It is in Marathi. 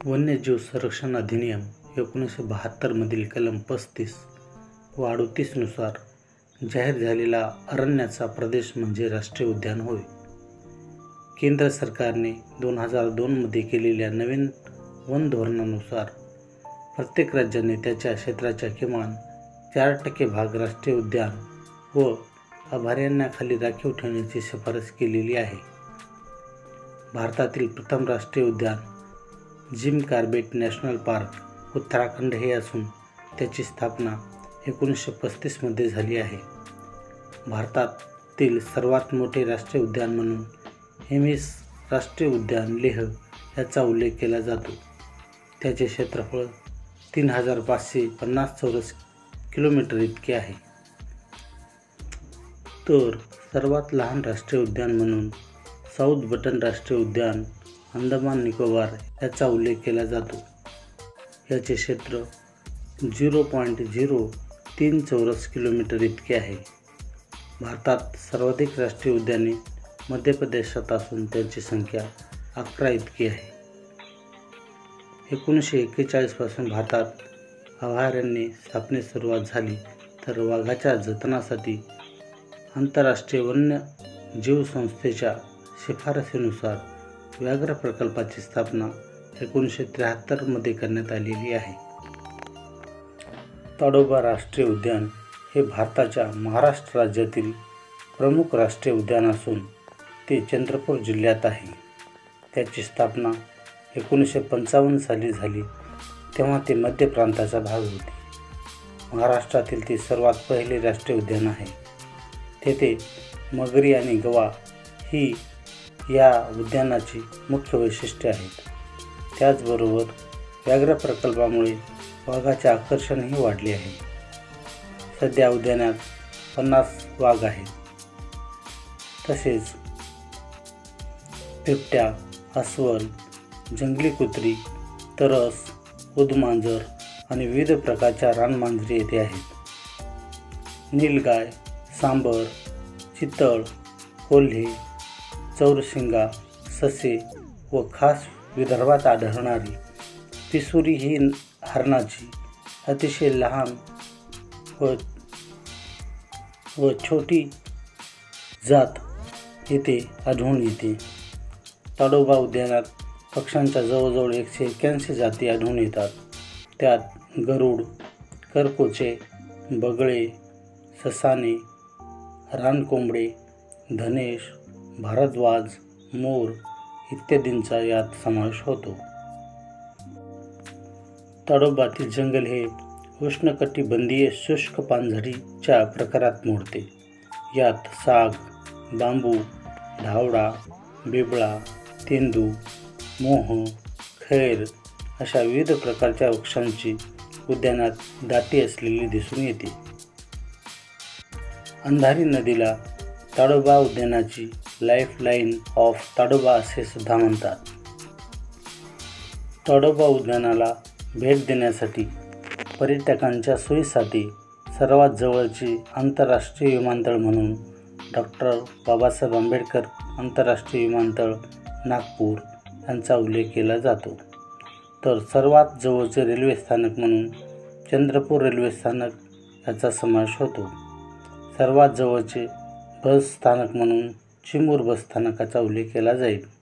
वन्यजीव संरक्षण अधिनियम 1972 मधील कलम 35 व 38 नुसार जाहीर झालेला अरण्याचा प्रदेश म्हणजे राष्ट्रीय उद्यान होय. केंद्र सरकारने 2002 मध्ये केलेल्या नवीन वन धोरणानुसार प्रत्येक राज्याने त्याच्या क्षेत्राच्या किमान 4% भाग राष्ट्रीय उद्यान व अभयारण्याखाली राखीव ठेवण्याची शिफारस केलेली आहे. भारतातील प्रथम राष्ट्रीय उद्यान Jim Corbett national park Uttarakhand हे असून त्याची स्थापना 1935 मध्ये झाली आहे. भारतातील सर्वात मोठे राष्ट्रीय उद्यान म्हणून हेमिस राष्ट्रीय उद्यान लेह याचा उल्लेख केला जातो. त्याचे क्षेत्रफळ 3550 चौरस किलोमीटर इतके आहे. तर सर्वात लहान राष्ट्रीय उद्यान म्हणून साऊथ बटन राष्ट्रीय उद्यान अंदमान निकोबार याचा उल्लेख केला जातो. याचे क्षेत्र 0.03 चौरस किलोमीटर इतके आहे. भारतात सर्वाधिक राष्ट्रीय उद्याने मध्य प्रदेशात असून त्यांची संख्या 11 इतकी आहे. 1941 पासून भारतात अभयारण्ये स्थापनेस सुरुवात झाली तर वाघाच्या जतनासाठी आंतरराष्ट्रीय वन्य जीव संस्थेच्या शिफारसीनुसार व्याघ्र प्रकल्पाची स्थापना 1973 मध्ये करण्यात आलेली आहे. ताडोबा राष्ट्रीय उद्यान हे भारताच्या महाराष्ट्र राज्यातील प्रमुख राष्ट्रीय उद्यान असून ते चंद्रपूर जिल्ह्यात आहे. त्याची स्थापना 1955 साली झाली तेव्हा ते मध्य प्रांताचा भाग होते. महाराष्ट्रातील ते सर्वात पहिले राष्ट्रीय उद्यान आहे. तेथे मगरी आणि गवा ही या उद्यानाची मुख्य वैशिष्ट्ये आहेत. त्याचबरोबर व्याघ्र प्रकल्पामुळे वाघाचे आकर्षणही वाढले आहे. सध्या उद्यानात 50 वाघ आहेत. तसेच बिबट्या, अस्वल, जंगली कुत्री, तरस, उदमांजर आणि विविध प्रकारच्या रानमांजरी येथे आहेत. नीलगाय, सांबर, चितळ, कोल्हे, चौरशिंगा, ससे व खास विदर्भात आढळणारी पिसुरी ही हरणाची अतिशय लहान व छोटी जात येथे आढळून येते. ताडोबा उद्यानात पक्ष्यांच्या जवळजवळ 181 जाती आढळून येतात. त्यात गरुड, करकोचे, बगळे, ससाणे, रानकोंबडे, धनेश, भारद्वाज, मोर इत्यादींचा यात समावेश होतो. ताडोबातील जंगल हे उष्णकटिबंधीय शुष्क पानझडीच्या प्रकारात मोडते. यात साग, बांबू, धावडा, बिबळा, तेंदू, मोह, खैर अशा विविध प्रकारच्या वृक्षांची उद्यानात दाटी असलेली दिसून येते. अंधारी नदीला ताडोबा उद्यानाची लाईफलाईन ऑफ ताडोबा असे सुद्धा म्हणतात. ताडोबा उद्यानाला भेट देण्यासाठी पर्यटकांच्या सोयीसाठी सर्वात जवळचे आंतरराष्ट्रीय विमानतळ म्हणून डॉक्टर बाबासाहेब आंबेडकर आंतरराष्ट्रीय विमानतळ नागपूर यांचा उल्लेख केला जातो. तर सर्वात जवळचे रेल्वे स्थानक म्हणून चंद्रपूर रेल्वे स्थानक याचा समावेश होतो. सर्वात जवळचे बस स्थानक म्हणून चिमूर बस स्थानकाचा उल्लेख केला जाईल.